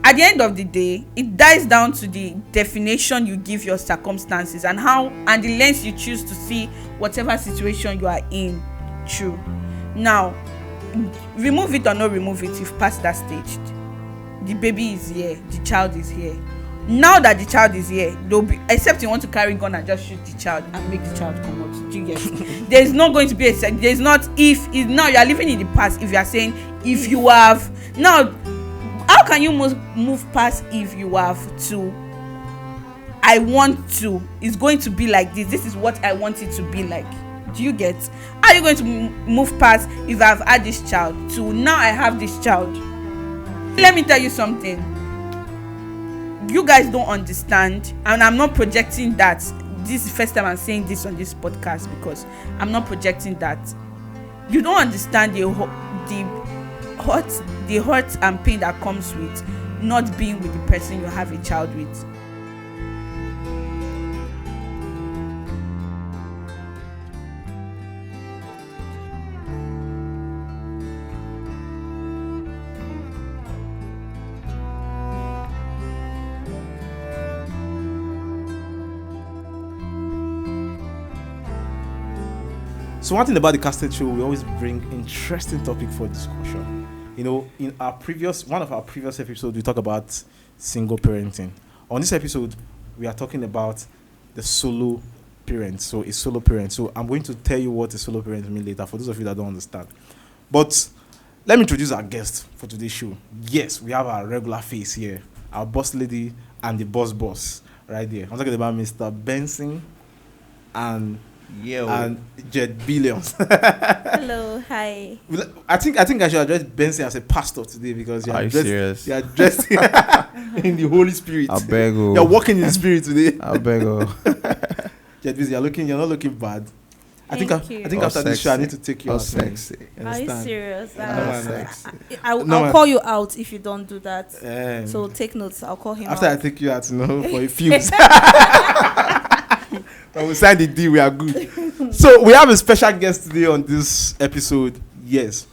at the end of the day, it dies down to the definition you give your circumstances and the lens you choose to see whatever situation you are in through. Now, remove it or not remove it, you've passed that stage. The baby is here, the child is here. Now that the child is here, except you want to carry gun and just shoot the child and make the child come out. Do you get? There's not going to be there's not if now you are living in the past. If you are saying if you have now, how can you move past if you have to? I want to. It's going to be like this. This is what I want it to be like. Do you get? How are you going to move past if I've had this child to now I have this child? Let me tell you something. You guys don't understand, and I'm not projecting that. This is the first time I'm saying this on this podcast because I'm not projecting that. You don't understand the hurt and pain that comes with not being with the person you have a child with. So one thing about the Casted Show, we always bring interesting topic for discussion. You know, in one of our previous episodes, we talk about single parenting. On this episode, we are talking about the solo parent. So a solo parent. So I'm going to tell you what a solo parent means later for those of you that don't understand. But let me introduce our guest for today's show. Yes, we have our regular face here, our boss lady and the boss right there. I'm talking about Mr. Benson and Jed Billions. Hello, hi. I think I should address Benson as a pastor today because you are dressed in the Holy Spirit. I beg you. You're walking in the Spirit today. I beg you. Jed Billions, you're not looking bad. I think All after this show I need to take you All out. sexy. Are you serious? Sexy. I'll call you out if you don't do that. So take notes. I'll call him after out. I take you out, for a few. When we sign the deal, we are good. So we have a special guest today on this episode. Yes,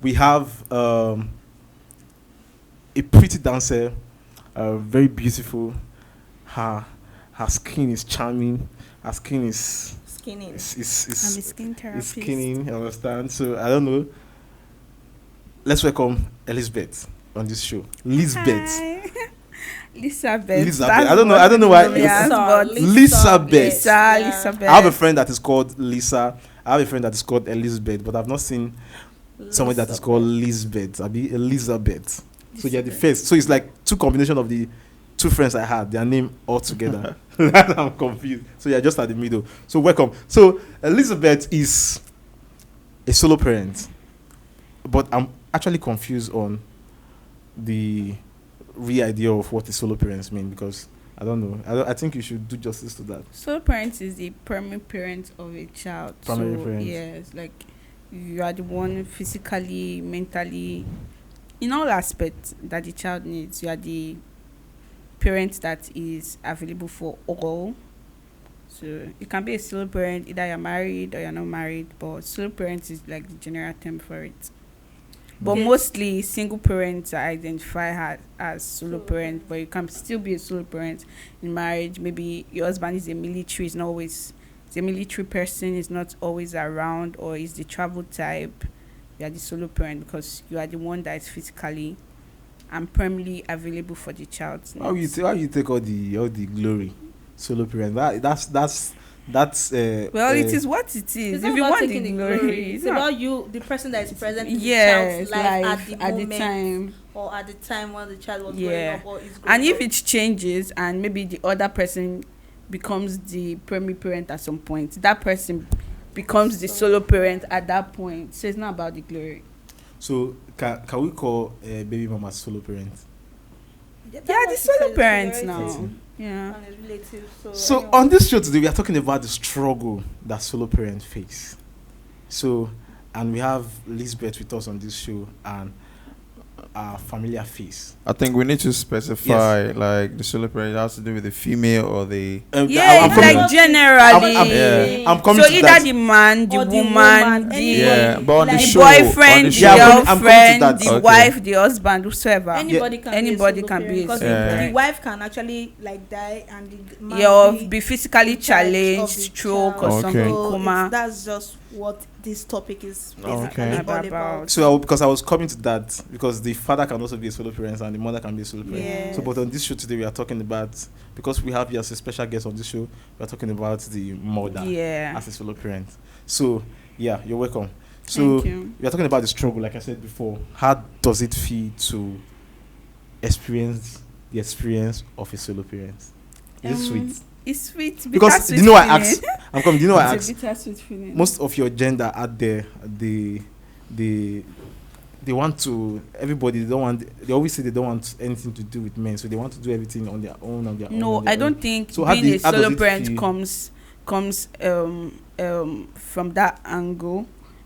we have a pretty dancer, very beautiful. Her skin is charming. Her skin is Skinning. I'm a skin therapist. Is skinning. You understand? So I don't know. Let's welcome Elizabeth on this show. Elizabeth. Hi. Elizabeth. I don't know why. Elizabeth. Elizabeth. I have a friend that is called Lisa. I have a friend that is called Elizabeth, but I've not seen somebody that is called Elizabeth. I'll be Elizabeth. So you're the first. So it's like two combination of the two friends I had, their name all together. I'm confused. So you're just at the middle. So welcome. So Elizabeth is a solo parent, but I'm actually confused on the real idea of what a solo parents mean because I don't know. I think you should do justice to that. Solo parent is the primary parent of a child. Primary parent. Yes, like you are the one physically, mentally, in all aspects that the child needs. You are the parent that is available for all. So you can be a solo parent, either you're married or you're not married, but solo parent is like the general term for it. But mostly single parents are identified as solo parents, but you can still be a solo parent in marriage. Maybe your husband is a military, the military person is not always around, or is the travel type. You are the solo parent because you are the one that is physically and primarily available for the child. How you take all the glory, solo parent? That's it is what it is. It's if not you about want taking the the glory, It's about you, the person that is present in yes, the child's life at at the the time. moment, or at the time when the child was growing up or is growing and if up. it changes and maybe the other person becomes the primary parent at some point, that person becomes the solo parent at that point. So it's not about the glory. So can we call baby mama solo parent? Yeah, the solo parents now. Relative. Yeah. And it's relative. So anyway. on this show today, we are talking about the struggle that solo parents face. So, and we have Lisbeth with us on this show, and familiar face. I think we need to specify like the solo parent has to do with the female or the. It's like generally. I'm coming so to either that. the man, the woman, but on the show, boyfriend, the girlfriend, the Okay. wife, the husband, whosoever. Anybody can be a because solo the wife can actually like die and the man Or be physically in charge of challenged, the stroke child. or something, So coma. that's just what this topic is basically Okay. all About. about. So because I was coming to that, because the father can also be a solo parent and the mother can be a solo parent. Yes. So but on this show today we are talking about, because we have you as a special guest on this show, we are talking about the mother as a solo parent. So yeah, you're welcome. So Thank you. we are talking about the struggle, like I said before. How does it feel to experience the experience of a solo parent? Is it sweet? It's sweet Because bittersweet do you know I feeling. asked? I'm coming. Do you know I It's asked? a bittersweet feeling. Most of your gender out there, they want to. Everybody they don't want. They always say they don't want anything to do with men, so they want to do everything on their own. No, I don't think So how being a how does solo it parent feel? comes from that angle,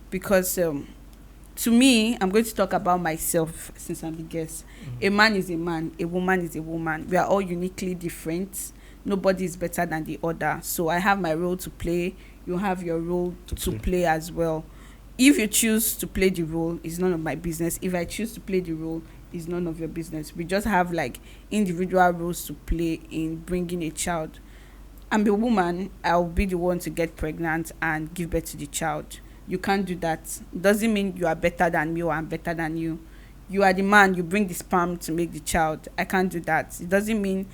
because to me, I'm going to talk about myself since I'm the guest. A man is a man, a woman is a woman. We are all uniquely different. Nobody is better than the other. So I have my role to play. You have your role to play as well. If you choose to play the role, it's none of my business. If I choose to play the role, it's none of your business. We just have like individual roles to play in bringing a child. I'm a woman. I'll be the one to get pregnant and give birth to the child. You can't do that. Doesn't mean you are better than me or I'm better than you. You are the man. You bring the sperm to make the child. I can't do that. It doesn't mean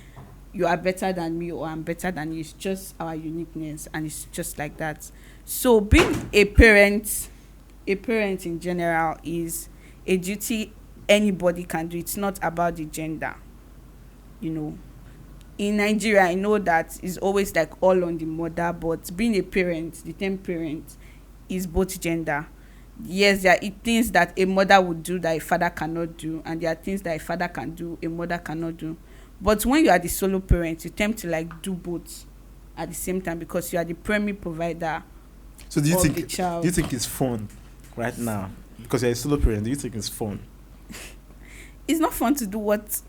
you are better than me or I'm better than you. It's just our uniqueness, and it's just like that. So being a parent in general is a duty anybody can do. It's not about the gender. In Nigeria, I know that it's always like all on the mother, but being a parent, the term parent, is both gender. Yes, there are things that a mother would do that a father cannot do, and there are things that a father can do a mother cannot do. But when you are the solo parent, you tend to like do both at the same time, because you are the primary provider. So do you of think the child. do you think it's fun right now? Because you're a solo parent, do you think it's fun? It's not fun to do what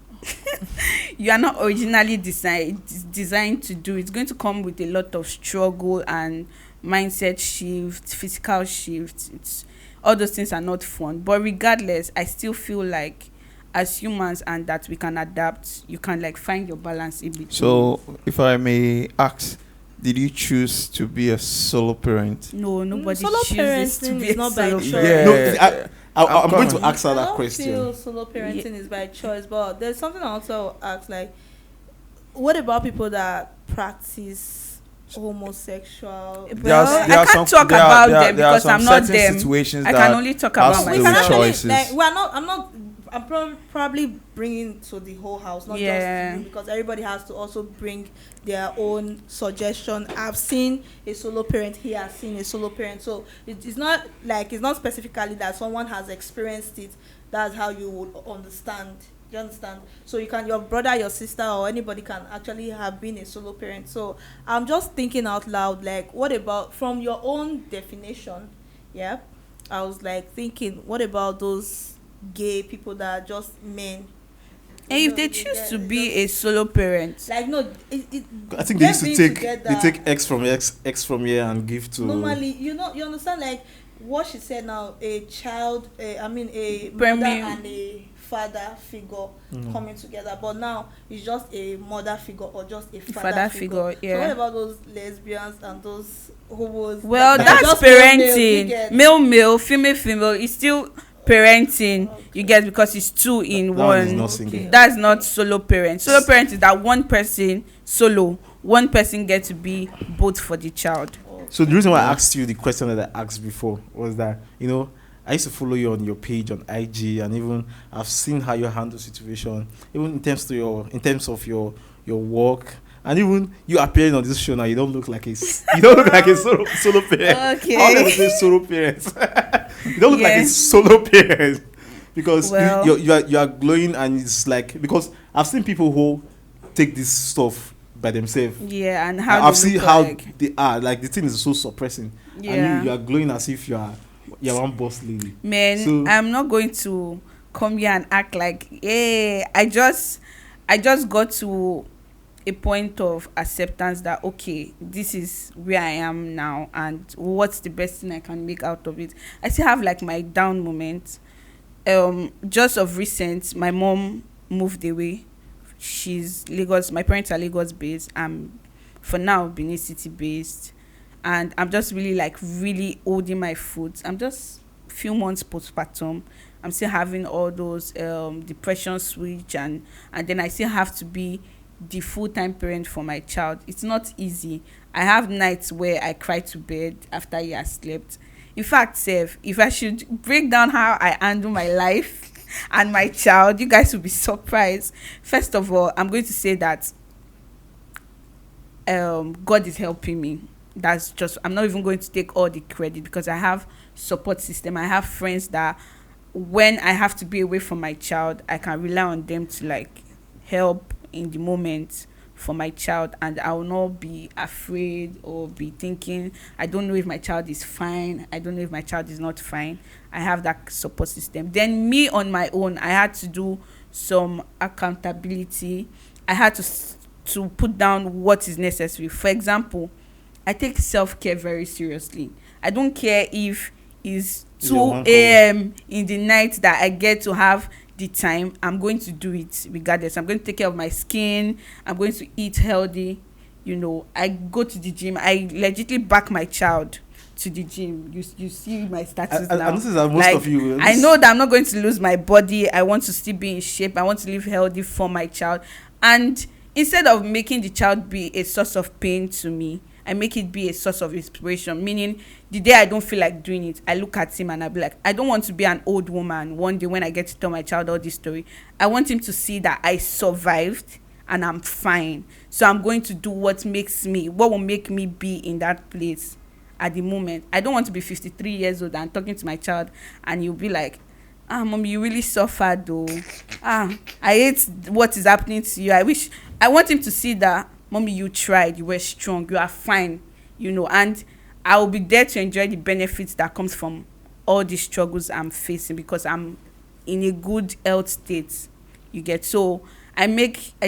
you are not originally designed to do. It's going to come with a lot of struggle and mindset shift, physical shift. It's all those things are not fun. But regardless, I still feel like as humans, and that we can adapt, you can like find your balance in between. So, if I may ask, did you choose to be a solo parent? No, nobody Solo chooses to parenting be is a not by solo choice. parent. Yeah. No, I'm going to coming. ask her I that don't question. feel solo parenting is by choice, but there's something I also ask, like, what about people that practice homosexual? Well, I can't talk about them because I'm not them. Situations I can only talk has about to do We with can myself. choices. actually, like, I'm probably bringing to the whole house, not Yeah. just you, because everybody has to also bring their own suggestion. I've seen a solo parent, he has seen a solo parent, so it's not specifically that someone has experienced it. That's how you would understand. Do you understand? So your brother, your sister, or anybody can actually have been a solo parent. So I'm just thinking out loud, like, what about from your own definition? Yeah, I was like thinking, what about those gay people that are just men? And if they choose to be a solo parent, Like, no, I think they used to them take being they together- take X from here and give to normally, you understand, like what she said now, a child, a mother Primary. and a father figure coming together, but now it's just a mother figure or just a father figure. yeah. So what about those lesbians and those homos? well, that are that's just male, you parenting. get? Male, female. It's still parenting. You get, because it's two in That one is one. not single. That's not solo parent. Solo parent is that one person solo. One person gets to be both for the child. So the reason why I asked you the question that I asked before was that, I used to follow you on your page on IG, and even I've seen how you handle situation, even in terms of your work, and even you appearing on this show now. You don't look like a solo parent. Okay. I want to say solo parents. You don't look like a solo parent, because Well. you are glowing, and it's like, because I've seen people who take this stuff by themselves. Yeah, and how I've they seen look how like. they are. Like, the thing is so suppressing. Yeah. And you are glowing as if you're one boss lady. Man, So- I'm not going to come here and act like, yeah, I just got to a point of acceptance that okay, this is where I am now, and what's the best thing I can make out of it. I still have like my down moments. Just of recent, my mom moved away. She's Lagos. My parents are Lagos based. I'm for now Benin City based, and I'm just really like really holding my foot. I'm just few months postpartum. I'm still having all those depression switch, and then I still have to be the full-time parent for my child. It's not easy. I have nights where I cry to bed after he has slept. In fact, Seth, if I should break down how I handle my life and my child, you guys will be surprised. First of all, I'm going to say that God is helping me. That's just, I'm not even going to take all the credit because I have support system. I have friends that when I have to be away from my child, I can rely on them to like help in the moment for my child, and I will not be afraid or be thinking I don't know if my child is fine, I don't know if my child is not fine. I have that support system. Then me on my own, I had to do some accountability. I had to put down what is necessary. For example, I take self-care very seriously. I don't care if it's 2 a.m. in the night that I get to have the time. I'm going to do it regardless. I'm going to take care of my skin. I'm going to eat healthy. I go to the gym. I legitimately back my child to the gym. You see my status now. And this is most of you. I know that I'm not going to lose my body. I want to still be in shape. I want to live healthy for my child. And instead of making the child be a source of pain to me, I make it be a source of inspiration. Meaning, the day I don't feel like doing it, I look at him and I be like, I don't want to be an old woman one day when I get to tell my child all this story. I want him to see that I survived and I'm fine. So I'm going to do what will make me be in that place at the moment. I don't want to be 53 years old and talking to my child and you'll be like, mommy, you really suffered though. I hate what is happening to you. I want him to see that, mommy, you tried, you were strong, you are fine, and I will be there to enjoy the benefits that comes from all the struggles I'm facing because I'm in a good health state. You get? So I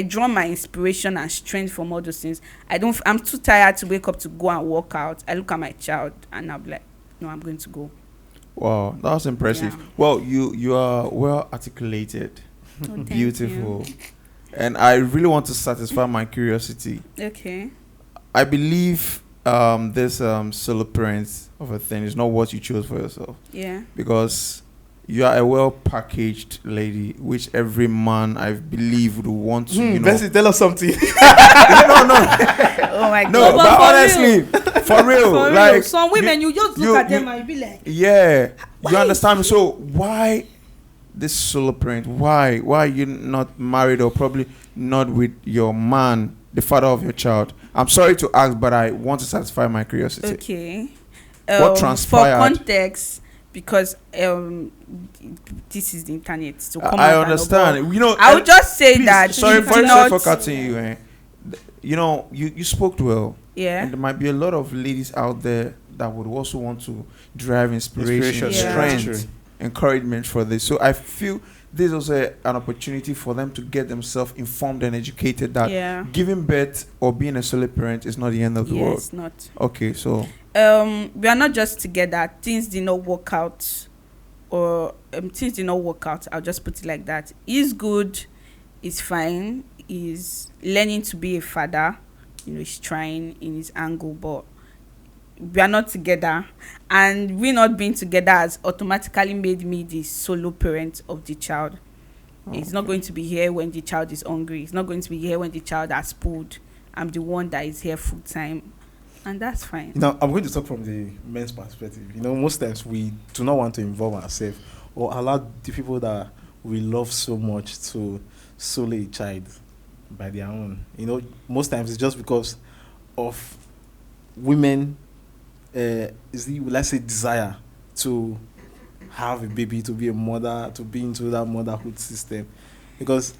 draw my inspiration and strength from all those things. I'm too tired to wake up to go and work out. I look at my child and I'm like, no, I'm going to go. Wow, that was impressive. Yeah. Well, you are well articulated, Oh, beautiful, and I really want to satisfy my curiosity. Okay. I believe this solo parent of a thing is not what you chose for yourself. Yeah. Because you are a well packaged lady, which every man I believe would want to. Bessie, tell us something. Oh my God. No, but but for honestly, for real, For like real. Some women, you just look at them and you be like, yeah, Why? you understand me. So why this solo parent? Why are you not married or probably not with your man, the father of your child? I'm sorry to ask, but I want to satisfy my curiosity. Okay. What transpired? For context, because this is the internet, so come I out and understand. about. I would just say please, that sorry do not. for cutting you. You spoke well. Yeah. And there might be a lot of ladies out there that would also want to derive inspiration, Yeah. strength, encouragement for this. So I feel this is also an opportunity for them to get themselves informed and educated that Yeah. giving birth or being a solo parent is not the end of the world. Yes, not. Okay, so We are not just together. Things did not work out, or things did not work out. I'll just put it like that. He's good. He's fine. He's learning to be a father. He's trying in his angle, but we are not together, and we not being together has automatically made me the solo parent of the child. He's not going to be here when the child is hungry. He's not going to be here when the child has food. I'm the one that is here full time, and that's fine. I'm going to talk from the men's perspective. Most times we do not want to involve ourselves or allow the people that we love so much to solo a child by their own. Most times it's just because of women, let's say, desire to have a baby, to be a mother, to be into that motherhood system. Because,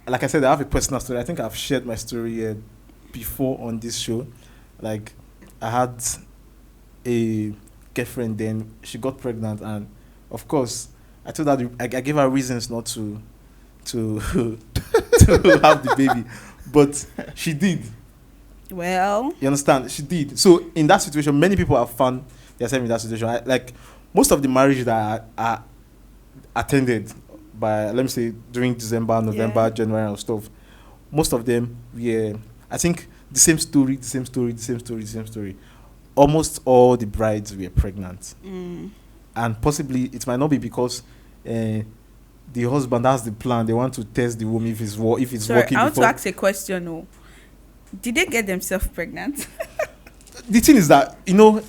like I said, I have a personal story. I think I've shared my story before on this show. Like, I had a girlfriend then, she got pregnant, and of course, I told her I gave her reasons not to to have the baby, but she did. Well, You understand? She did. So in that situation, many people have found themselves in that situation. Like most of the marriages that are attended by, let me say, during December, November, Yeah. January and stuff, most of them were, I think, the same story. Almost all the brides were pregnant, and possibly it might not be because the husband has the plan. They want to test the woman if it's sorry, working. I want to Before. ask a question. Oh, did they get themselves pregnant? The thing is that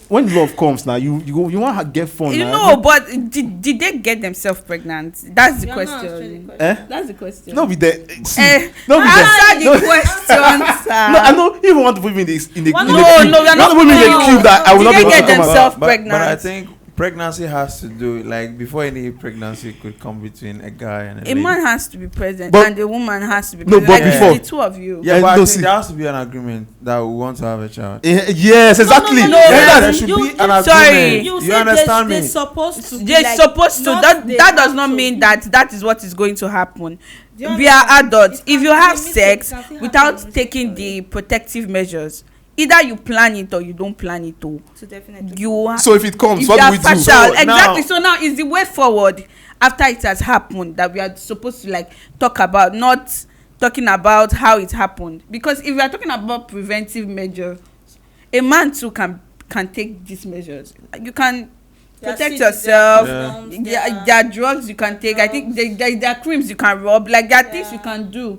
when love comes now, you want to get fun. You now. know, but did they get themselves pregnant? That's the You're not answering question. the question. That's the question. No, be there. See, No, no, be there. answer the No. question, sir. No, I know you even want to put me in the Why in not? the No, queue. no, we are You not want to put me in the putting queue you. that I will Did not they be able get to come out. themselves But I pregnant? think pregnancy has to do, like, before any pregnancy could come between a guy and a A lady. man has to be present, But- and a woman has to be No, present. but Like, before- the two of you. Yeah, Eh, but I no, think see. there has to be an agreement that we want to have a child. Yes, exactly. no, no, Yeah, man. there should You- be an agreement. sorry. You understand me? They're supposed to. be They're like, supposed to. not they That does have not to. mean that is what is going to happen. Do you We are understand? adults. It If can- you have it can sex still happen without taking the protective measures, either you plan it or you don't plan it. Or to definitely. you. So if it comes, if what you do are we do? partial, So exactly. now- So now is the way forward after it has happened that we are supposed to like talk about, not talking about how it happened. Because if we are talking about preventive measures, a man too can take these measures. You can protect yourself. There are drugs you can take. I think there are creams you can rub. Like there are things you can do.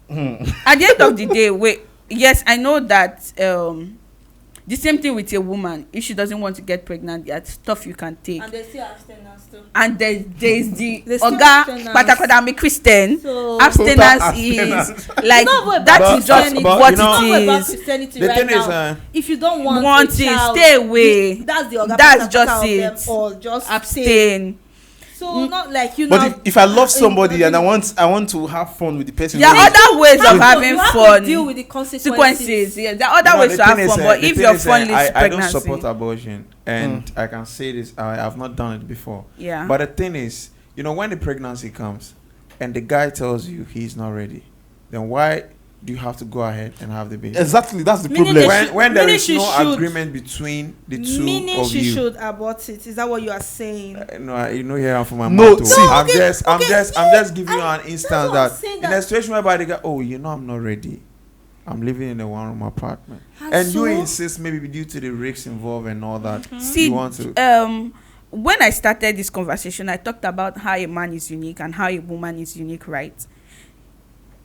At the end of the day, yes, I know that the same thing with a woman. If she doesn't want to get pregnant, there are stuff you can take. And they still abstinence too. And there's the There's still oga abstinence. patakodami Christian. So Abstinence Total is like It's not about that is just Christianity. what you know- It's not it about is. Christianity The right thing is, now. If you don't want Want a it, child, stay away. That's the oga That's patapata just of them, it. or just stay. Abstain. So not like But if I love somebody and I want to have fun with the person, There are other ways of having you have fun. to deal with the consequences. Sequences. Yeah, there are other ways the to have thing is, fun. But the if thing your is, fun leads to I don't pregnancy, support abortion, and I can say this, I have not done it before. yeah. But the thing is, when the pregnancy comes and the guy tells you he's not ready, then why do you have to go ahead and have the baby? exactly, that's the Meaning problem. they should- When there meaning is she no should- agreement between the two Meaning of she you. should abort it. Is that what you are saying? No, here I'm from my No, mouth. see- I'm okay, just okay, giving you an that's instance what I'm that saying, in a that- situation whereby they go, I'm not ready. I'm living in a one-room apartment, And and you so- insist maybe due to the risks involved and all that. See, You want to. when I started this conversation, I talked about how a man is unique and how a woman is unique, right?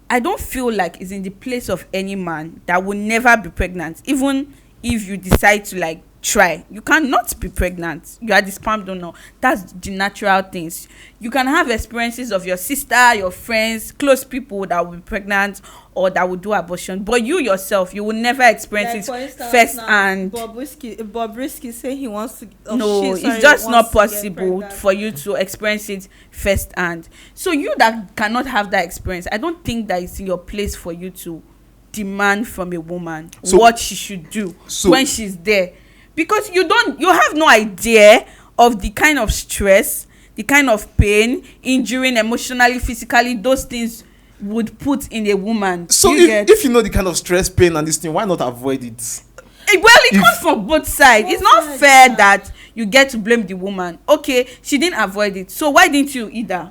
I don't feel like it's in the place of any man that will never be pregnant, even if you decide to like try. You cannot be pregnant. You are the sperm donor. That's the natural things. You can have experiences of your sister, your friends, close people that will be pregnant or that will do abortion, but you yourself, you will never experience Like, for it instance, first now, hand. Bobrisky saying he wants to. No, it's just not possible for you to experience it first hand. So you that cannot have that experience, I don't think that it's in your place for you to demand from a woman So- what she should do so- when she's there, because you have no idea of the kind of stress, the kind of pain, injury, emotionally, physically, those things would put in a woman. So if you know the kind of stress, pain, and this thing, why not avoid it? Well, it If- comes from both sides. It's not sides, fair yeah. that you get to blame the woman. Okay, she didn't avoid it, so why didn't you either?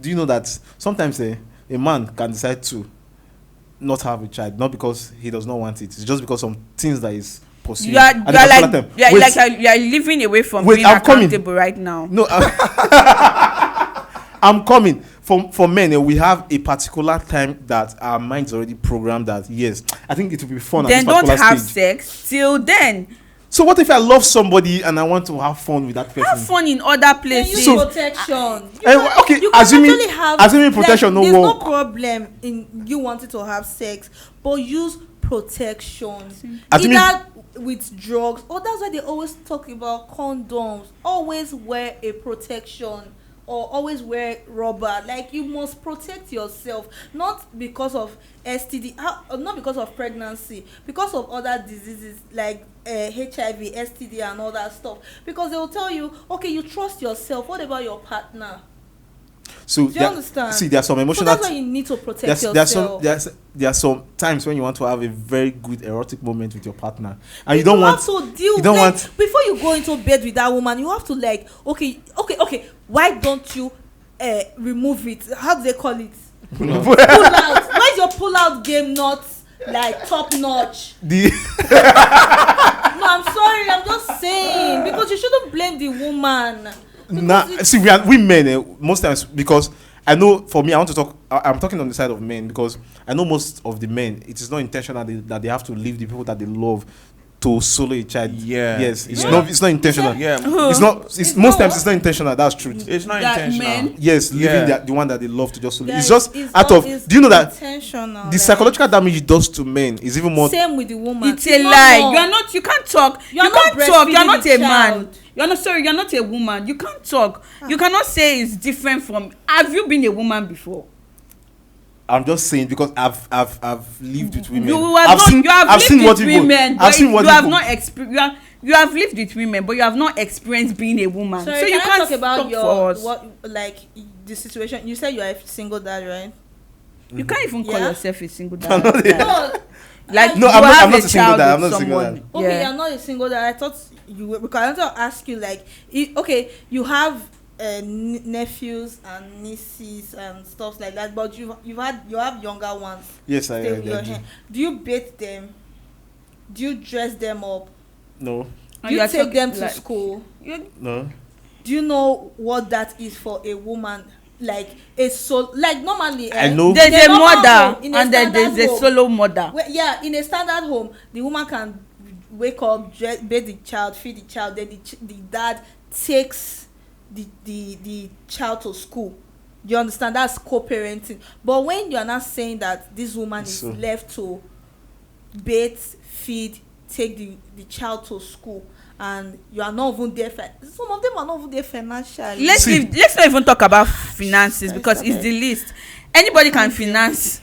Do you know that sometimes a man can decide to not have a child, not because he does not want it, it's just because some things that is pursuing. You are at the particular time. Wait, you are living away from Wait, being I'm coming. accountable right now. No, I'm coming. For men, we have a particular time that our mind's already programmed that, yes, I think it will be fun Then at this don't particular have stage. sex till then. So what if I love somebody and I want to have fun with that person? Have fun in other Then places. use So- protection. Okay, You can assuming actually have, protection no there's no work. problem in you wanting to have sex, but use protection. Assuming- Either with drugs, or that's why they always talk about condoms. Always wear a protection or always wear rubber. Like, you must protect yourself, not because of STD, not because of pregnancy, because of other diseases like HIV, STD, and all that stuff. Because they will tell you, okay, you trust yourself. What about your partner? So Do you understand? See, there are some So emotional. that's why you need to protect yourself. There are some times when you want to have a very good erotic moment with your partner, and you don't want to deal. You don't like, want before you go into bed with that woman. You have to like, okay. Why don't you remove it? How do they call it? Pull out. Why is your pull out game not like top notch? No, I'm sorry. I'm just saying, because you shouldn't blame the woman. See, we men most times, because I know, for me, I want to talk. I'm talking on the side of men, because I know most of the men, it is not intentional that they have to leave the people that they love to solo a child. Yeah. Yes, it's not intentional. Yeah. It's not. It's most times it's not intentional. That's truth. It's not That intentional. men- Yes, leaving Yeah. the one that they love to just solo. Yeah, It's just it's out not- of. it's Do you know that intentional, the like, psychological damage it does to men is even more? same with the woman. It's a not lie. more. You are not. You can't talk. You are You not can't talk. You are not breastfeeding a the man. child. You're not sorry. You're not a woman. You can't talk. You cannot say it's different from. Have you been a woman before? I'm just saying, because I've lived with women. You have I've not. seen, You have I've lived seen what with people, women, I've but seen what you have people- not experienced. You have lived with women, but you have not experienced being a woman. Sorry, So you can I can't talk about talk for your us. what, like, the situation? You said you are a single dad, right? You can't even call Yeah. yourself a single I'm dad. not a- No. Like No, you I'm not- have I'm not a single child dad. I'm with not a single someone. dad. Okay, Yeah. you're not a single dad. I thought you were, because I wanted to ask you, like, okay, you have nephews and nieces and stuff like that, but you have younger ones. Yes, Stay with your do. hand. Do you bathe them? Do you dress them up? No, And Do you are take them to like- school? no. Do you know what that is for a woman? Like normally, I know. There's in a normal mother, home, in and then standard there's a home, solo mother. yeah, in a standard home, the woman can wake up, bathe the child, feed the child, then the dad takes the child to school. You understand? That's co-parenting. But when you are not saying that this woman is So- left to bathe, feed, take the child to school, and you are not even there some of them are not even there financially. Let's not even talk about finances, Sorry, because stop it's it. the least. Anybody can finance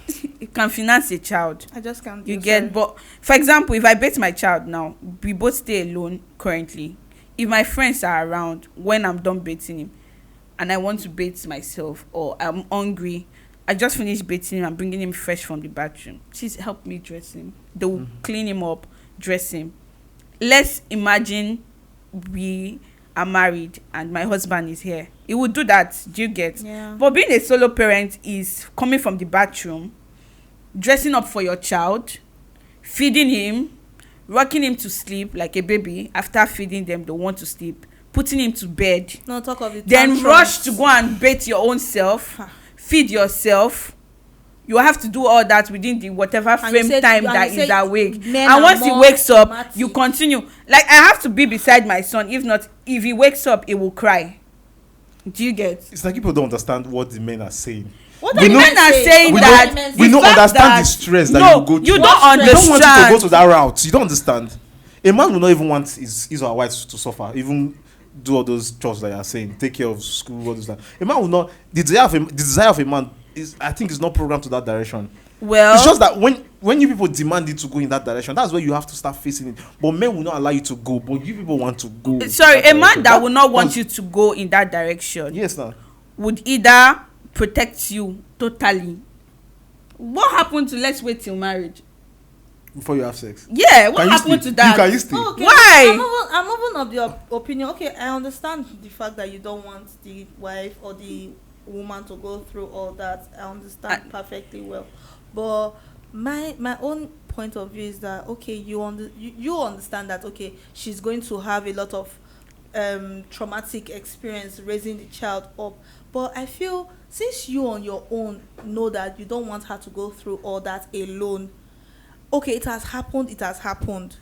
a child. I just can't. You get, but for example, if I bathe my child now, we both stay alone currently. If my friends are around when I'm done bathing him, and I want to bathe myself, or I'm hungry, I just finished bathing him and bringing him fresh from the bathroom. Please help me dress him. They will clean him up, dress him. Let's imagine we are married and my husband is here. He would do that. Do you get? Yeah. But being a solo parent is coming from the bathroom, dressing up for your child, feeding him, rocking him to sleep like a baby. After feeding them, they want to sleep, putting him to bed, No talk of it. then rush to go and bathe your own self, feed yourself. You have to do all that within the whatever And you frame said- time and that you is said awake. men And are once he more wakes up, dramatic. you continue. Like, I have to be beside my son. If not, if he wakes up, he will cry. Do you get? It's like people don't understand what the men are saying. What We are know- men Men are saying we that don't- the we don't fact understand that- the stress that no, you go through. you don't What They don't want you to go understand. to that route. You don't understand. A man will not even want his or her wife to suffer, even do all those chores that you are saying, take care of school, all those that. A man will not. The desire of a man is, I think, is not programmed to that direction. Well, It's just that when you people demand it to go in that direction, that's where you have to start facing it. But men will not allow you to go, but you people want to go. sorry, in that a man direction. that will not want that's- you to go in that direction Yes, now. would either protect you totally. What happened to let's wait till marriage? Before you have sex. Yeah, what Can you happened stay? to that? Can you stay? Okay. Why? I'm even of the opinion. Okay, I understand the fact that you don't want the wife or the woman to go through all that. I understand perfectly well, but my own point of view is that, okay, you understand that, okay, she's going to have a lot of traumatic experience raising the child up, but I feel since you on your own know that you don't want her to go through all that alone. Okay, it has happened.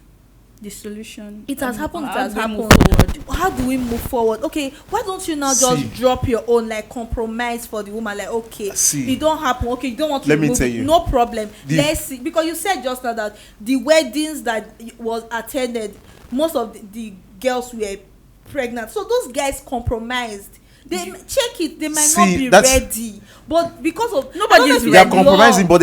The solution. It has happened. How It has do we move happened. forward? How do we move forward? Okay, why don't you now See. just drop your own, like, compromise for the woman? Like, okay, See. it don't happen. Okay, you don't want to Let me remove tell it. you. No problem. The- Let's see, because you said just now that the weddings that was attended, most of the girls were pregnant. So those guys compromised. they check it, they might See, not be that's- ready, but because of Nobody I don't know is if it's They are the compromising, law. but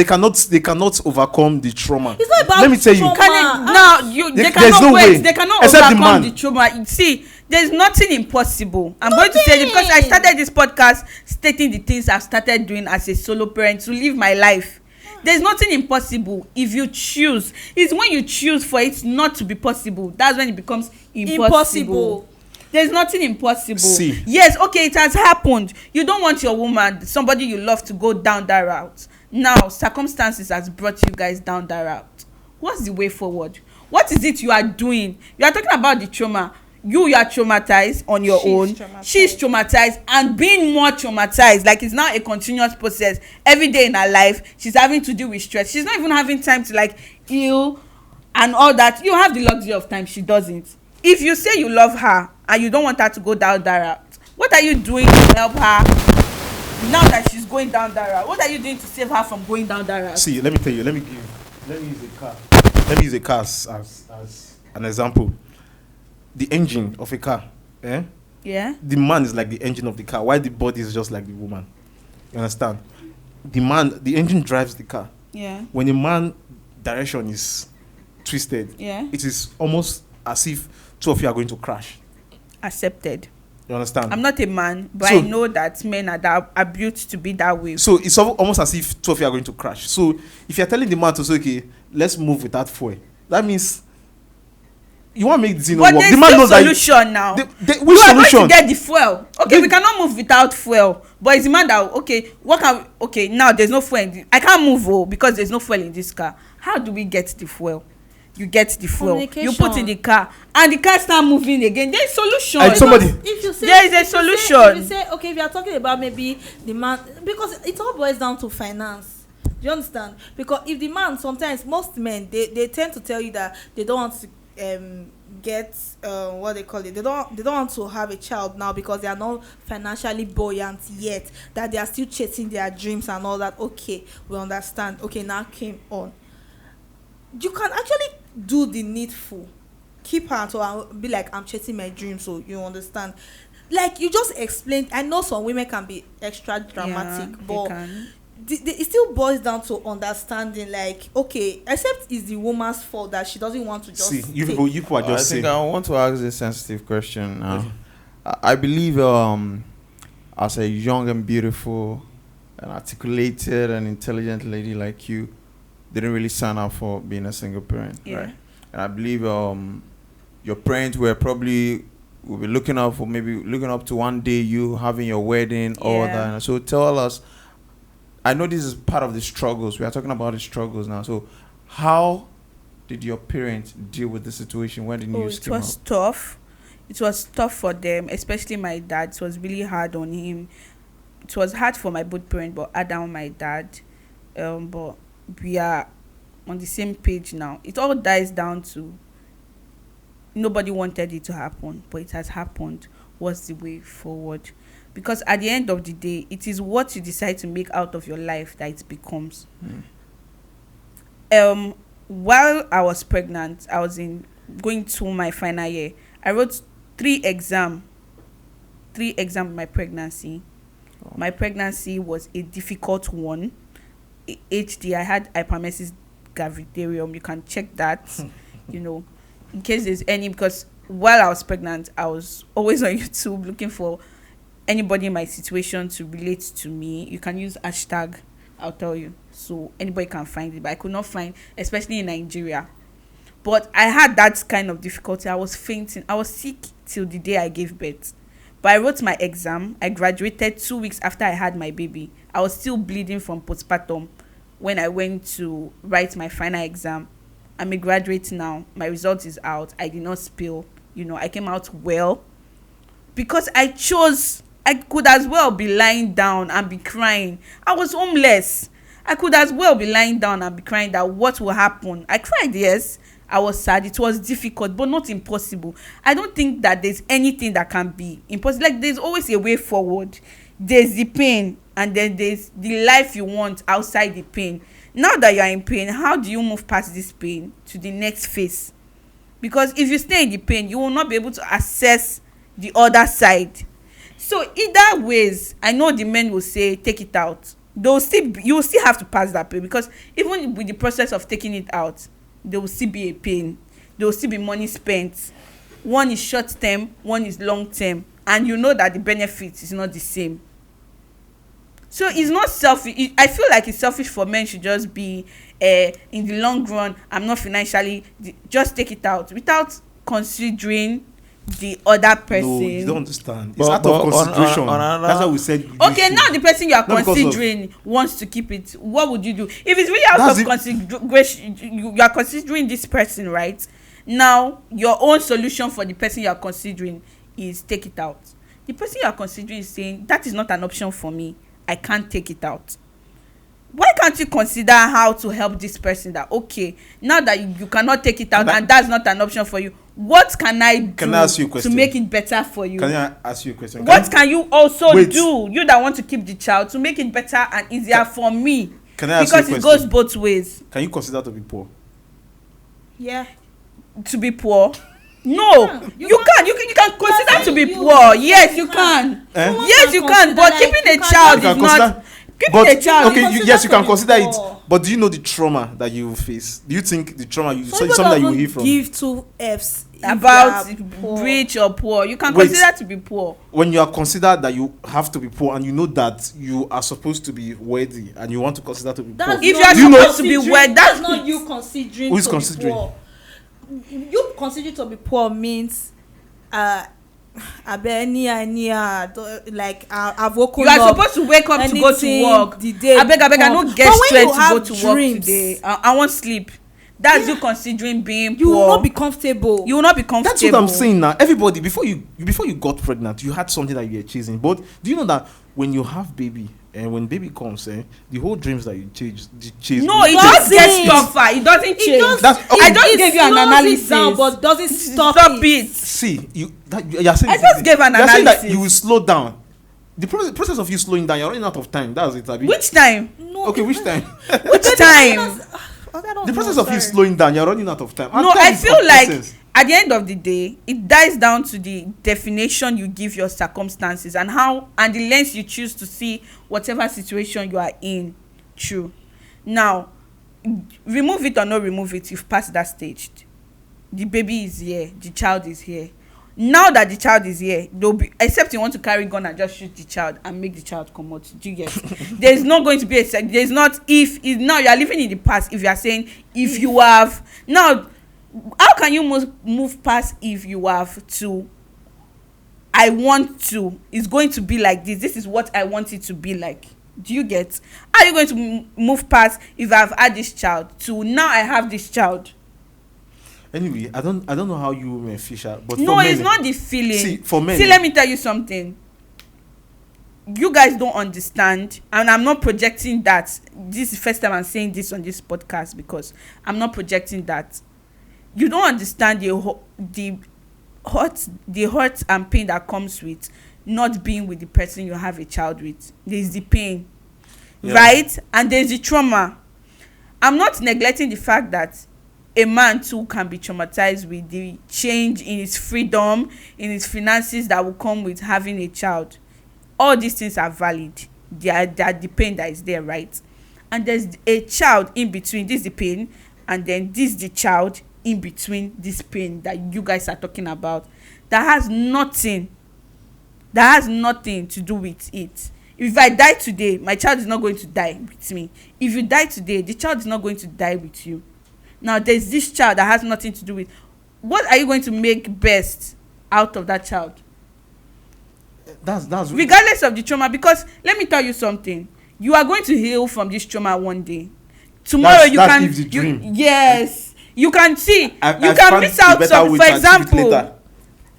they cannot overcome the trauma. It's not about Let me tell you. trauma. Can it, now you they There's cannot no wait. way. They cannot Except the overcome man. the trauma. See, there's nothing impossible. I'm going to say it because I Nothing. started this podcast stating the things I've started doing as a solo parent to live my life. There's nothing impossible if you choose. It's when you choose for it not to be possible. That's when it becomes impossible. There's nothing impossible. See. Yes, okay, it has happened. You don't want your woman, somebody you love, to go down that route. Now, circumstances has brought you guys down that route. What's the way forward? What is it you are doing? You are talking about the trauma. You are traumatized on your own. She's traumatized and being more traumatized. Like, it's now a continuous process. Every day in her life, she's having to deal with stress. She's not even having time to like heal and all that. You have the luxury of time. She doesn't. If you say you love her and you don't want her to go down that route, what are you doing to help her now that she's going down that route? What are you doing to save her from going down that route? See, let me tell you. Let me use a car. Let me use a car as an example. The engine of a car, Yeah. the man is like the engine of the car, while the body is just like the woman. You understand? The engine drives the car. Yeah. When a man direction is twisted, Yeah. it is almost as if two of you are going to crash. Accepted. You understand? I'm not a man, but So- I know that men are built to be that way. So it's almost as if two of you are going to crash. So if you're telling the man to say, okay, let's move without fuel, that means you want to make the thing But work. there's The man still knows that. solution now. Which You are solution? going to get the fuel. Okay, The- we cannot move without fuel. But it's the man that, okay, what can okay, now there's no fuel I can't move because there's no fuel in this car. How do we get the fuel? You get the fuel, you put in the car, and the car start moving again. There's solution. And somebody- If you say, There is a if you say- solution. If you say, okay, if you are talking about maybe the man, because it all boils down to finance. Do you understand? Because if the man, sometimes most men they tend to tell you that they don't want to get what they call it. They don't want to have a child now because they are not financially buoyant yet. That they are still chasing their dreams and all that. Okay, we understand. Okay, now came on. You can actually do the needful, keep her to and be like, I'm chasing my dream, so you understand. Like you just explained. I know some women can be extra dramatic, Yeah, but they can. it still boils down to understanding. Like, okay, except it's the woman's fault that she doesn't want to just See, you take. people are I just think saying. I want to ask a sensitive question now. Okay. I believe as a young and beautiful and articulated and intelligent lady like you didn't really sign up for being a single parent, Yeah. right? And I believe your parents were probably will be looking up to one day you having your wedding, all Yeah. that. So tell us, I know this is part of the struggles. We are talking about the struggles now. So how did your parents deal with the situation? When the news It came was out? tough. It was tough for them, especially my dad. It was really hard on him. It was hard for my both parents, but harder on my dad. But we are on the same page now. It all dies down to nobody wanted it to happen, but it has happened. What's the way forward? Because at the end of the day, it is what you decide to make out of your life that it becomes. While I was pregnant, I was going through my final year. I wrote 3 exams in my pregnancy. My pregnancy was a difficult one. HD, I had hyperemesis gravidarum. You can check that, in case there's any, because while I was pregnant, I was always on YouTube looking for anybody in my situation to relate to me. You can use hashtag, I'll tell you, so anybody can find it, but I could not find, especially in Nigeria. But I had that kind of difficulty. I was fainting. I was sick till the day I gave birth. But I wrote my exam. I graduated 2 weeks after I had my baby. I was still bleeding from postpartum when I went to write my final exam. I'm a graduate now. My result is out. I did not spill. I came out well. Because I could as well be lying down and be crying. I was homeless. I could as well be lying down and be crying that what will happen. I cried, yes. I was sad. It was difficult, but not impossible. I don't think that there's anything that can be impossible. Like, there's always a way forward. There's the pain, and then there's the life you want outside the pain. Now that you are in pain, how do you move past this pain to the next phase? Because if you stay in the pain, you will not be able to assess the other side. So either ways, I know the men will say take it out. You will still have to pass that pain, because even with the process of taking it out, there will still be a pain. There will still be money spent. One is short term, one is long term, and you know that the benefit is not the same. So it's not selfish. I feel like it's selfish for men to just be in the long run, I'm not financially, just take it out without considering the other person. No, you don't understand. It's out of consideration. That's why we said. Okay, now the person you are not considering wants to keep it. What would you do if it's really out of consideration? You are considering this person, right? Now your own solution for the person you are considering is take it out. The person you are considering is saying that is not an option for me. I can't take it out. Why can't you consider how to help this person? That okay, now that you cannot take it out and that's not an option for you, what can I do to make it better for you? Can I ask you a question? What can you also do, you that want to keep the child, to make it better and easier for me? Can I ask you a question? Because it goes both ways. Can you consider to be poor? Yeah. To be poor? No, you can. You can consider to be poor. Yes, you can. Yes, you can. But keeping a child is not. Keeping a child. Okay, yes, you can consider it. But do you know the trauma that you face? Do you think the trauma you something that you will hear from? Give 2 F's about rich or poor. You can consider to be poor. When you are considered that you have to be poor and you know that you are supposed to be worthy and you want to consider to be poor. If you are supposed to be worthy, that's not you considering. Who is considering? Be poor. You consider to be poor means like I've woken up. You are supposed to wake up to go to work. I beg, I don't get strength to go to work today. I want sleep. That's you considering being poor. You will not be comfortable. You will not be comfortable. That's what I'm saying now. Everybody, before you got pregnant, you had something that you were chasing. But do you know that when you have baby, and when baby comes, the whole dreams that you chase. No, it just gets tougher. It doesn't change. I just gave you an analysis, but doesn't stop it. See, you're saying. I just gave an analysis. Saying that you will slow down. The process of you slowing down, you're running out of time. That's it, Abi. Which time? No. Okay, which time? Which time? The process of you slowing down, you're running out of time. No, I feel like at the end of the day, it dies down to the definition you give your circumstances and the lens you choose to see whatever situation you are in through. Now, remove it or not remove it, you've passed that stage. The baby is here, the child is here. Now that the child is here, except you want to carry gun and just shoot the child and make the child come out. Do you get? There's not going to be there's not if now you are living in the past. If you are saying if you have now, how can you move past if you have to? I want to. It's going to be like this. This is what I want it to be like. Do you get? How are you going to move past if I've had this child to now I have this child? Anyway, I don't know how you women Fisher, but no, for men, it's not the feeling. See, for men, let me tell you something. You guys don't understand, and I'm not projecting that. This is the first time I'm saying this on this podcast because I'm not projecting that. You don't understand the hurt and pain that comes with not being with the person you have a child with. There's the pain, right? And there's the trauma. I'm not neglecting the fact that a man too can be traumatized with the change in his freedom, in his finances that will come with having a child. All these things are valid. They are the pain that is there, right? And there's a child in between. This is the pain, and then this is the child in between this pain that you guys are talking about. That has nothing to do with it. If I die today, my child is not going to die with me. If you die today, the child is not going to die with you. Now there's this child that has nothing to do with. What are you going to make best out of that child? That's regardless of the trauma, because let me tell you something. You are going to heal from this trauma one day. Tomorrow you can. Yes, you can see. You can miss out some.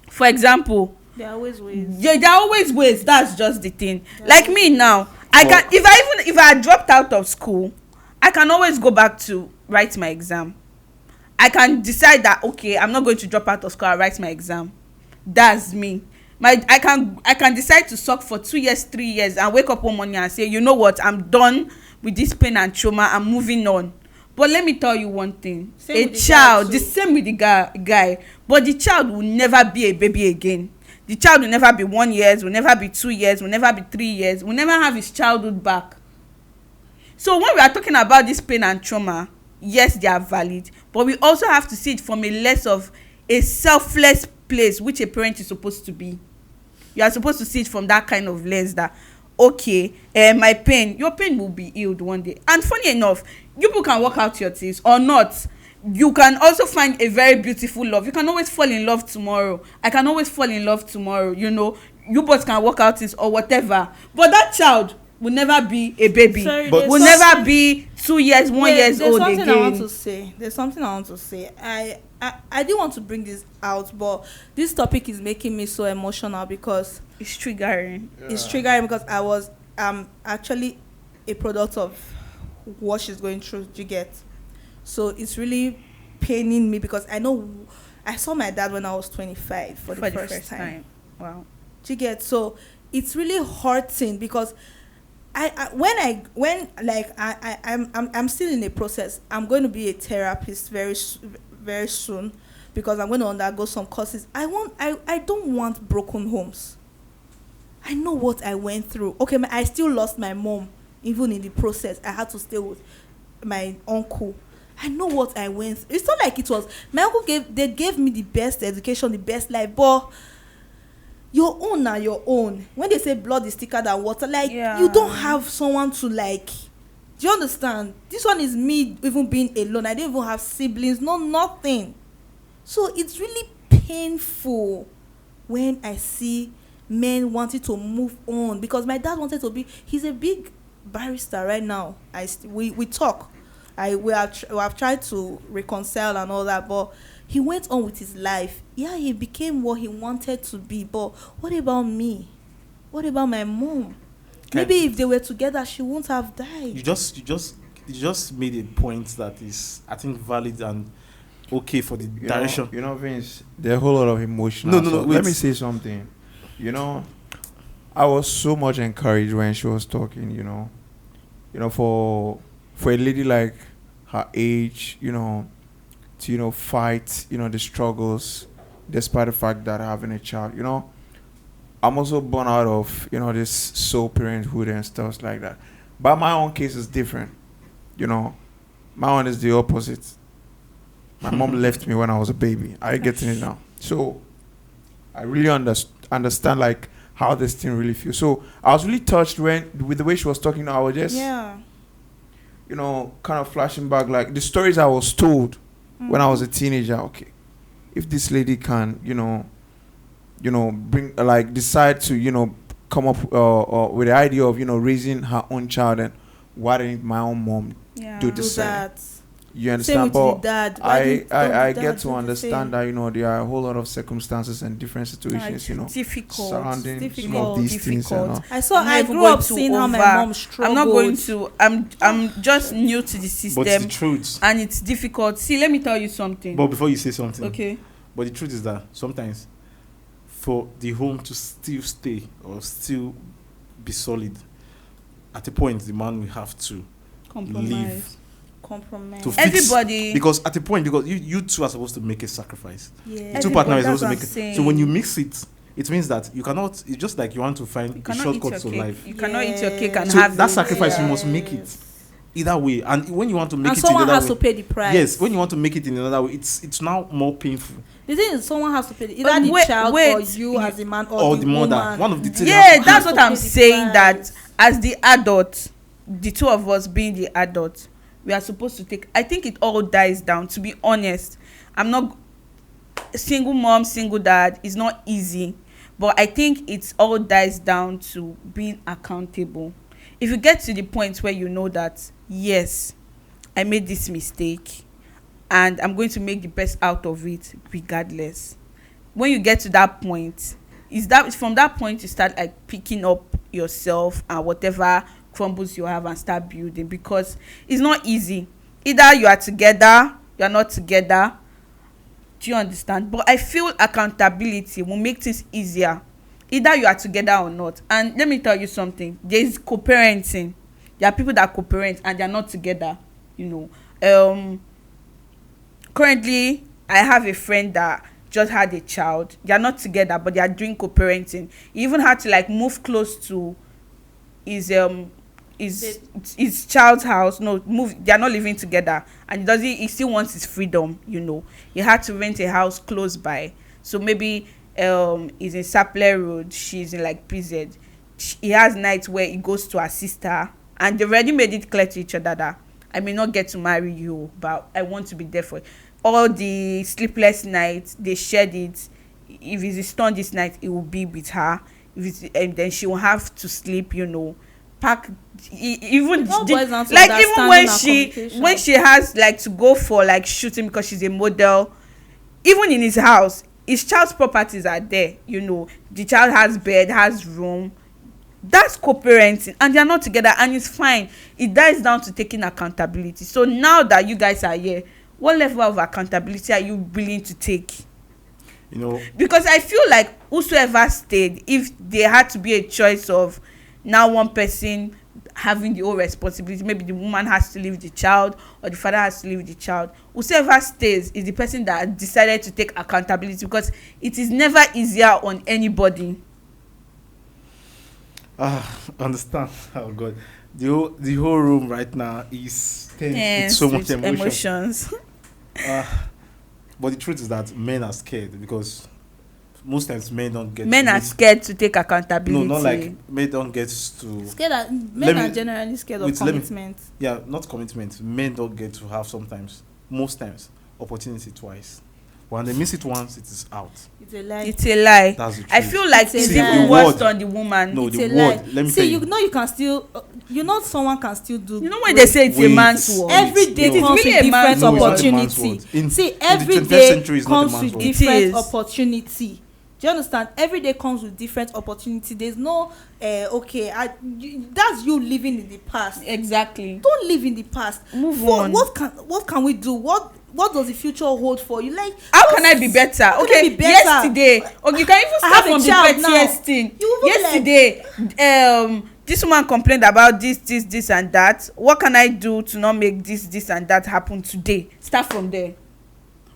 For example. There are always ways. Yeah, there are always ways. That's just the thing. Like me now, I can. If I dropped out of school, I can always go back to write my exam. I can decide that okay, I'm not going to drop out of school. I'll write my exam. That's me. I can decide to suck for 2 years, 3 years, and wake up one morning and say, you know what, I'm done with this pain and trauma. I'm moving on. But let me tell you one thing: a child, the same with the guy, but the child will never be a baby again. The child will never be 1 year, will never be 2 years, will never be 3 years, will never have his childhood back. So when we are talking about this pain and trauma, yes, they are valid, but we also have to see it from a less of a selfless place, which a parent is supposed to be. You are supposed to see it from that kind of lens that, okay, my pain, your pain will be healed one day. And funny enough, you people can work out your things or not. You can also find a very beautiful love. You can always fall in love tomorrow. I can always fall in love tomorrow. You know, you both can work out things or whatever. But that child will never be a baby. Sorry, Will never be 2 years, 1 year old again. There's something I want to say. I didn't want to bring this out, but this topic is making me so emotional because It's triggering. it's triggering because I was actually a product of what she's going through. Do you get? So it's really paining me because I know I saw my dad when I was 25 for the first time. Wow. Do you get? So it's really hurting because I'm still in a process. I'm going to be a therapist very soon because I'm going to undergo some courses. I don't want broken homes. I know what I went through. Okay, I still lost my mom. Even in the process, I had to stay with my uncle. I know what I went through. It's not like it was my uncle gave me the best education, the best life, but your own are your own. When they say blood is thicker than water, like you don't have someone to like. Do you understand? This one is me even being alone. I didn't even have siblings, nothing. So it's really painful when I see men wanting to move on because my dad wanted to be. He's a big barrister right now. We talk. We have tried to reconcile and all that, but he went on with his life. Yeah, he became what he wanted to be, but what about me? What about my mom? Maybe if they were together, she wouldn't have died. You just made a point that is, I think, valid and okay for the direction. You know, Vince, there are a whole lot of emotion. No, let me say something. You know, I was so much encouraged when she was talking. You know, for a lady like her age, to fight, the struggles, despite the fact that having a child, I'm also born out of, this sole parenthood and stuff like that. But my own case is different. My one is the opposite. My mom left me when I was a baby. Are you getting it now? So I really understand like how this thing really feels. So I was really touched with the way she was talking. I was just, kind of flashing back like the stories I was told when I was a teenager. Okay, if this lady can, bring decide to come up with the idea of raising her own child, and why didn't my own mom do the same? That. You understand? But dad. I get to understand that there are a whole lot of circumstances and different situations difficult surrounding some of these things. I grew up seeing how my mom struggled. I'm not going to. I'm just new to the system. But the truth, and it's difficult. See, let me tell you something. But before you say something, okay. But the truth is that sometimes, for the home to still stay or still be solid, at a point the man will have to leave. Compromise. To fix, everybody, because at a point, because you two are supposed to make a sacrifice. Yeah. Two partners are supposed to make it. So when you mix it, it means that you cannot. It's just like you want to find a shortcut to life. You cannot eat your cake and so have that sacrifice. You must make it either way. And when you want to make it, someone in another has way, to pay the price. Yes, when you want to make it in another way, it's now more painful. The thing is, someone has to pay either the child or you as a man or the mother. woman. One of the two. Yeah, that's what I'm saying. That as the adult, the two of us being the adult, we are supposed to take. I think it all dies down. To be honest, I'm not single mom, single dad. It's not easy, but I think it all dies down to being accountable. If you get to the point where you know that yes, I made this mistake, and I'm going to make the best out of it regardless. When you get to that point, from that point you start like picking up yourself and whatever crumbles you have and start building, because it's not easy. Either you are together, you are not together. Do you understand? But I feel accountability will make things easier. Either you are together or not. And let me tell you something. There is co-parenting. There are people that co-parent and they are not together. Currently, I have a friend that just had a child. They are not together, but they are doing co-parenting. He even had to like move close to his his child's house. No, move. They are not living together, and he still wants his freedom. He had to rent a house close by. So maybe he's in Sapler Road, she's in like PZ. He has nights where he goes to her sister, and they already made it clear to each other that I may not get to marry you, but I want to be there for you. All the sleepless nights they shared it. If it's a storm this night, it will be with her. If it's, and then she will have to sleep, pack even like even when she has like to go for like shooting because she's a model, even in his house, his child's properties are there. The child has bed, has room. That's co-parenting, and they are not together, and it's fine. It dies down to taking accountability. So now that you guys are here, what level of accountability are you willing to take? Because I feel like whosoever stayed, if there had to be a choice of now one person having the whole responsibility, maybe the woman has to leave the child or the father has to leave the child, whosoever stays is the person that decided to take accountability, because it is never easier on anybody. Understand. Oh God, the whole room right now is tense with so much emotions. But the truth is that men are scared, because most times men don't get. Men are scared to take accountability. No, not like men don't get to. Men are generally scared of commitment. Not commitment. Men don't get to have sometimes, most times, opportunity twice. When they miss it once, it is out. It's a lie. It's a lie. That's the truth. I feel like it's even worse on the woman. No, it's the a word. lie. Let me tell you. You can still. Someone can still do. When they say it's a man's world. Every day comes with different opportunity. See, every day comes with different opportunity. Do you understand? Every day comes with different opportunity. There's no that's you living in the past. Exactly. Don't live in the past. Move on. What can we do? What does the future hold for you? Like, how can I be better? Okay, yesterday. You can even start from the pettiest thing. Yesterday, this woman complained about this and that. What can I do to not make this and that happen today? Start from there.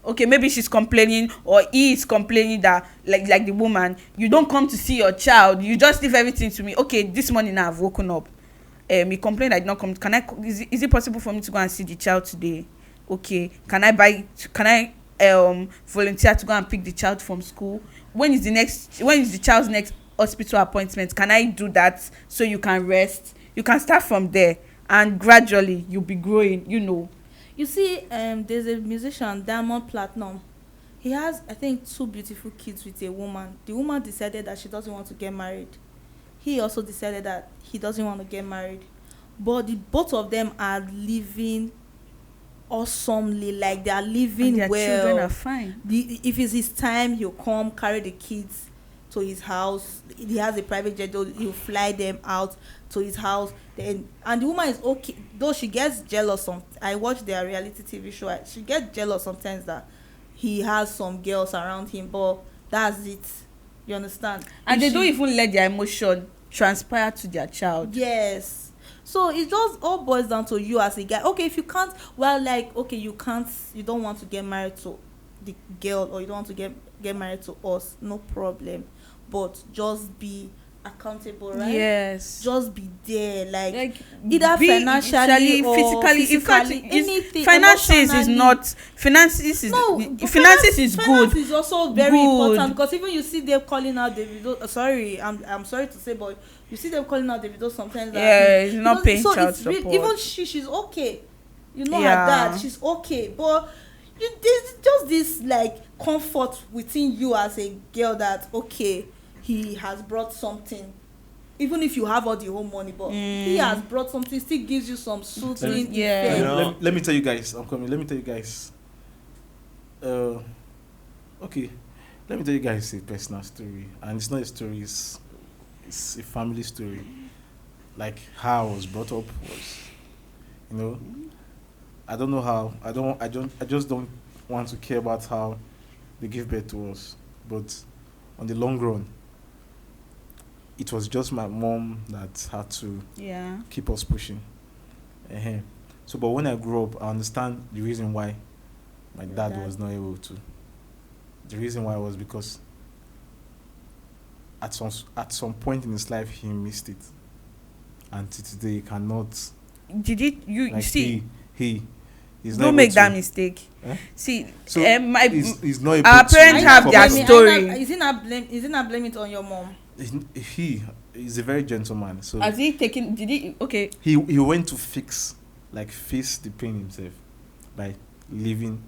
Okay, maybe she's complaining or he is complaining that like the woman, you don't come to see your child, you just leave everything to me. Okay, this morning I've woken up. He complained I did not come. Is it possible for me to go and see the child today? Okay, can I volunteer to go and pick the child from school? When is the child's next hospital appointment? Can I do that so you can rest? You can start from there, and gradually you'll be growing. You see, there's a musician, Diamond Platinum. He has, I think, 2 beautiful kids with a woman. The woman decided that she doesn't want to get married. He also decided that he doesn't want to get married. But both of them are living awesomely, like they are living and their children are fine. If it's his time, he'll come carry the kids to his house. He has a private jet, he'll fly them out to his house. And the woman is okay, though she gets jealous. I watch their reality TV show. She gets jealous sometimes that he has some girls around him, but that's it. You understand? And they don't even let their emotion transpire to their child. Yes. So it just all boils down to you as a guy. Okay, if you can't, you don't want to get married to the girl, or you don't want to get married to us, no problem. But just be accountable, right? Yes. Just be there, like either financially or physically, anything. Finances is good. Finance is also very important, because even you see them calling out Davido. Sorry, I'm sorry to say, but you see them calling out Davido sometimes. He's not paying child support. Even she's okay. Her dad, she's okay, but there's just this like comfort within you as a girl that okay, he has brought something. Even if you have all the whole money, but he has brought something, still gives you some soothing effect. Let me tell you guys. I'm coming. Let me tell you guys. Okay. Let me tell you guys a personal story, and it's not a story. It's a family story. Like how I was brought up was, I don't know how. I just don't want to care about how they give birth to us. But on the long run, it was just my mom that had to keep us pushing. So, but when I grew up, I understand the reason why my dad was not able to. The reason why was because at some point in his life he missed it, and till today he cannot. Did it? You see? He's not Don't able make to, that mistake. Eh? See, So he's not able our to parents have their focus on- story. Is he not blame it on your mom? He's a very gentleman. So Has he taken? Did he? Okay. he went to face the pain himself by living.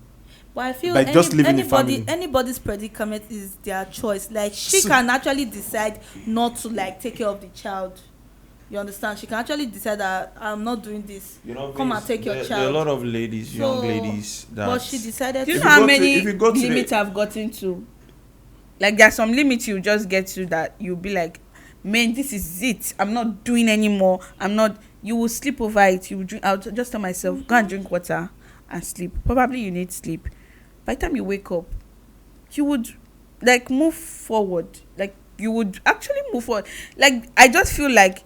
But I feel By just leaving the family. anybody's predicament is their choice. Like she So- can actually decide not to like take care of the child. You understand? She can actually decide that I'm not doing this. You know, Come and take your there are a child. lot of ladies, young ladies that. But she decided. Do you If know you how go to- many if you go to the- limits I've gotten to? Like there's some limits you just get to that you'll be like, man, this is it. I'm not doing anymore. I'm not. You will sleep over it. You will drink. I'll just tell myself, go and drink water and sleep. Probably you need sleep. By the time you wake up, you would like move forward. Like you would actually move forward. Like I just feel like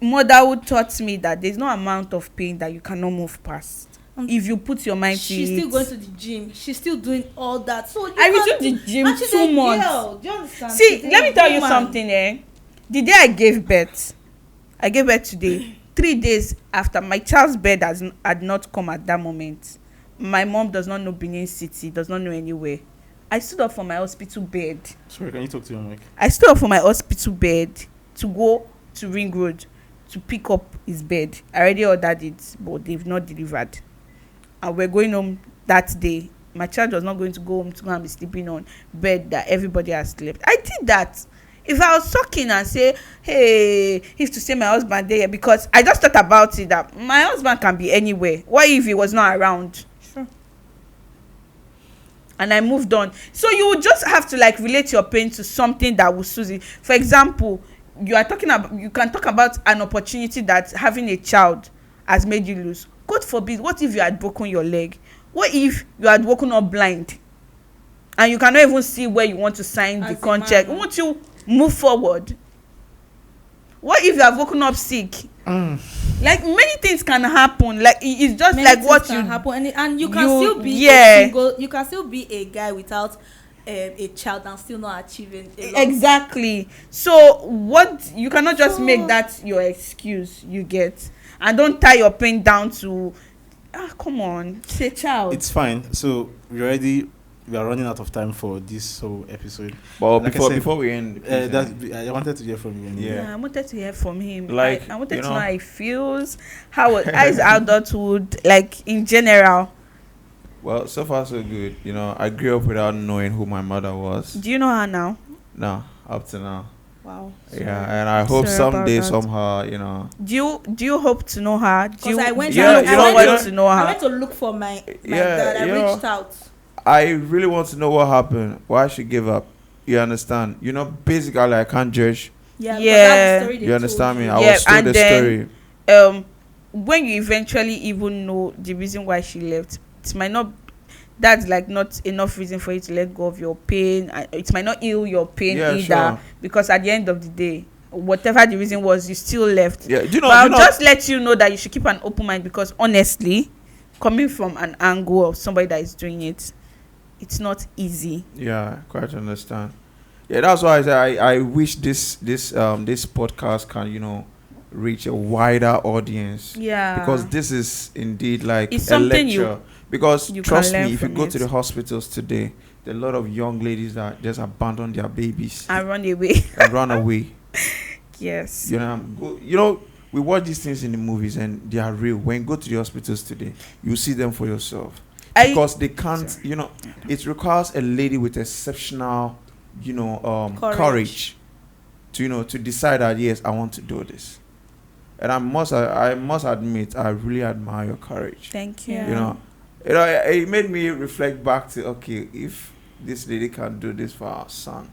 motherhood taught me that there's no amount of pain that you cannot move past. If you put your mind to She's it. still going to the gym. She's still doing all that. So you I can't- resumed the gym and she's 2 a months. girl. Do you understand? See, She's a let me tell you woman. something. The day I gave birth today, 3 days after my child's bed had not come at that moment. My mom does not know Benin City, does not know anywhere. I stood up from my hospital bed. Sorry, can you talk to your mic? I stood up from my hospital bed to go to Ring Road to pick up his bed. I already ordered it, but they've not delivered. And we're going home that day. My child was not going to go home to go and be sleeping on bed that everybody has slept. I did that. If I was talking and say, hey, if to say my husband there, because I just thought about it that my husband can be anywhere. What if he was not around? Sure. And I moved on. So you would just have to like relate your pain to something that will soothe it. For example, you can talk about an opportunity that having a child has made you lose. God forbid, what if you had broken your leg? What if you had woken up blind and you cannot even see where you want to sign the As a contract? man. Won't you move forward? What if you have woken up sick? Like many things can happen. Like it's just Many like things what can you happen, and you can you- still be yeah. a single. You can still be a guy without a child and still not achieving a lot. Exactly. So what you cannot just So- make that your excuse. You get, and don't tie your pain down to come on, it's a child. It's fine. So we are running out of time for this whole episode. But Like I said, before we end, I wanted to hear from you. Anyway. Yeah. I wanted to hear from him. Like, I wanted you to know- know how he feels, how is adulthood like in general. well, so far so good. You know, I grew up without knowing who my mother was. Do you know her now? No, up to now. Wow. Yeah, and I hope Sorry about someday, that. somehow, you know. Do you hope to know her? Do Because you, I went. do you Yeah, look you know, forward you know- to know I her? went to look for my Yeah, dad. I you know. reached out. I really want to know what happened, why she gave up. You understand? You know, basically, I can't judge. Yeah. because Yeah. that's the story they You understand told me? you. I Yeah, was told and the then- story. When you eventually even know the reason why she left, it might not. That's like not enough reason for you to let go of your pain. It might not heal your pain Yeah, either, sure. because at the end of the day, whatever the reason was, you still left. Yeah, you know, But I'll you know, just let you know that you should keep an open mind, because honestly, coming from an angle of somebody that is doing it, it's not easy. yeah, quite understand. Yeah, that's why I say I wish this podcast can, you know, reach a wider audience. Yeah. Because this is indeed like It's a something lecture. Because you trust can me, learn if you from go it. to the hospitals today, there are a lot of young ladies that just abandon their babies I run away. and run away. Yes. You know, we watch these things in the movies and they are real. When you go to the hospitals today, you see them for yourself. Because they can't, you know, it requires a lady with exceptional, you know, courage to, you know, to decide that, yes, I want to do this. And I must admit, I really admire your courage. Thank you. Yeah. You know, it made me reflect back to, okay, if this lady can do this for her son,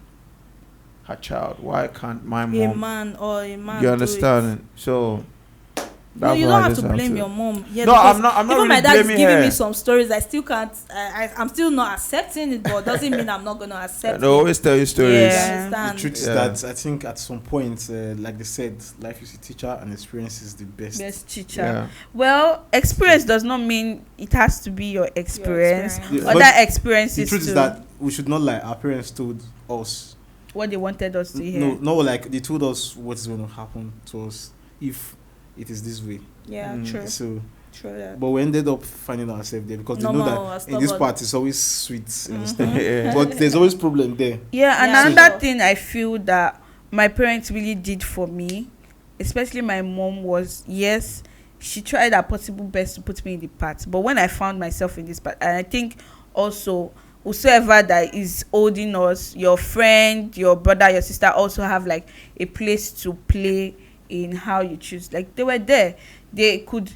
her child, why can't my A mom? man or a man. You do understand? So No, that's you why don't I have just to blame your mom. Yeah, No, because I'm not even really my dad is blaming giving her. me some stories. I still can't. I'm still not accepting it, but doesn't mean I'm not going to accept They it. always tell you stories. You Yeah. understand? The truth is Yeah. that I think at some point, like they said, life is a teacher and experience is the best. Best teacher. Yeah. Well, experience does not mean it has to be your experience. experience. Yeah, Other but experiences The truth too. is that we should not lie. Our parents told us. What they wanted us to hear. No, like they told us what's going to happen to us if it is this way. Yeah, true. So, True. Yeah. but we ended up finding ourselves there because they know Normal, that in this stubborn. part it's always sweet, you understand? Yeah. But there's always problem there. Yeah, and Yeah, another sure. thing I feel that my parents really did for me, especially my mom, was yes, she tried her possible best to put me in the part. But when I found myself in this part, and I think also whosoever that is holding us, your friend, your brother, your sister, also have like a place to play in how you choose. Like they were there, they could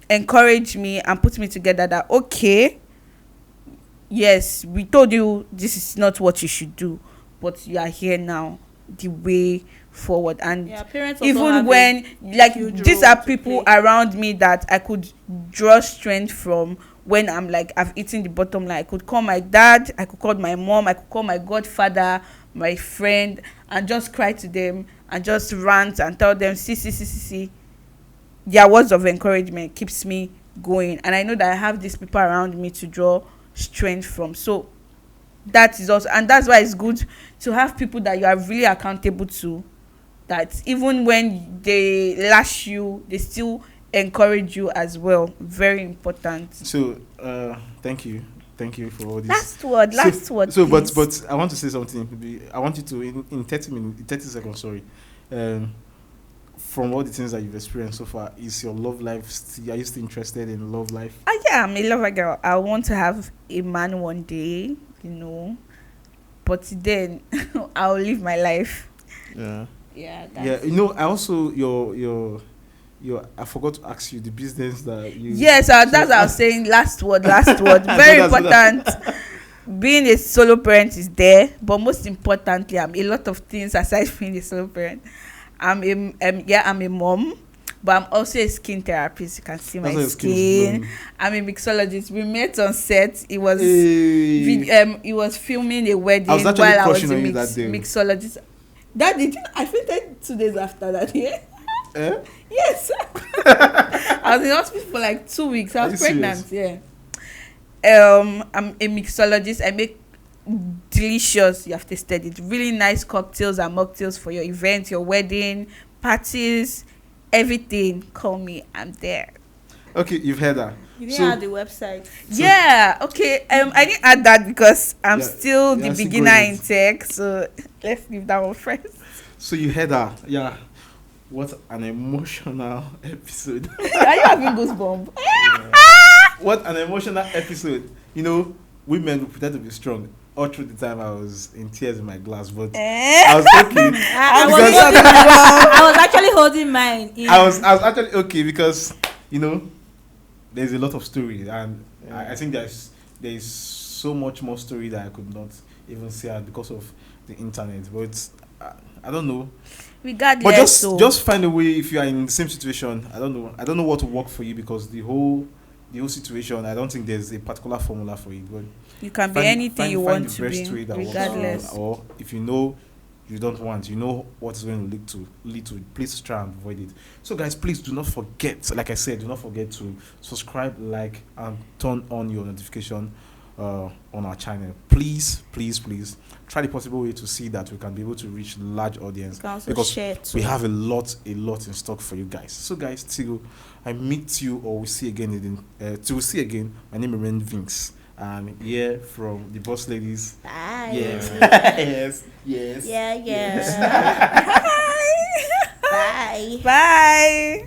encourage me and put me together that okay, yes, we told you this is not what you should do, but you are here now, the way forward. And Yeah, parents also even have when like huge these role are to people play. around me that I could draw strength from when I'm like I've eaten the bottom line. I could call my dad, I could call my mom, I could call my godfather, my friend, and just cry to them and just rant and tell them see, their words of encouragement keeps me going. And I know that I have these people around me to draw strength from. So that is also, and that's why it's good to have people that you are really accountable to, that even when they lash you, they still encourage you as well. Very important. So, thank you for all this. Last word. So, please. but I want to say something. I want you to in 30 seconds. Sorry. From all the things that you've experienced so far, is your love life still? Are you still interested in love life? Yeah, I'm a lover girl. I want to have a man one day, but then I'll live my life. Yeah. Yeah. Yeah, I also your I forgot to ask you the business that you. Yes, that's what I was saying. Last word. Very important. Being a solo parent is there, but most importantly, I'm a lot of things aside from being a solo parent. I'm a mom, but I'm also a skin therapist. You can see my That's why your skin. is I'm a mixologist. We met on set. It was Hey. it was filming a wedding I was actually while I was crushing a on you that day. mixologist. That did I fainted 2 days after that. Yeah. Eh? Yes. I was in hospital for like 2 weeks. I Are was you pregnant. serious? Yeah. I'm a mixologist. I make delicious, you have tasted it, really nice cocktails and mocktails for your event, your wedding, parties, everything. Call me, I'm there. Okay, you've heard that. You didn't So- have the website. Yeah, okay. I didn't add that because I'm Yeah, still the yeah, still beginner going in it. tech, so let's leave that one first. So you heard that. Yeah. What an emotional episode. Are you having goosebumps? What an emotional episode. Women will pretend to be strong. All through the time I was in tears in my glass, but I was okay. I was Because- holding mine. I was actually holding mine. I was actually okay because there's a lot of story, and I think there's so much more story that I could not even say out because of the internet. But I don't know. Regardless, But just find a way. If you are in the same situation, I don't know what will work for you, because the whole situation, I don't think there's a particular formula for it. But you can be anything you want to the be, best way that works for you. regardless. Or if you don't want, what is going to lead to, please try and avoid it. So guys, please do not forget, like I said, do not forget to subscribe, like, and turn on your notification on our channel. Please try the possible way to see that we can be able to reach large audience, You can also because share too. we have a lot in stock for you guys. So guys, till I meet you, or we see again till we see again, my name is Ren Vince. I'm here from the Boss Ladies. Bye. Yes. yes. Yeah. Yes. Bye. Bye.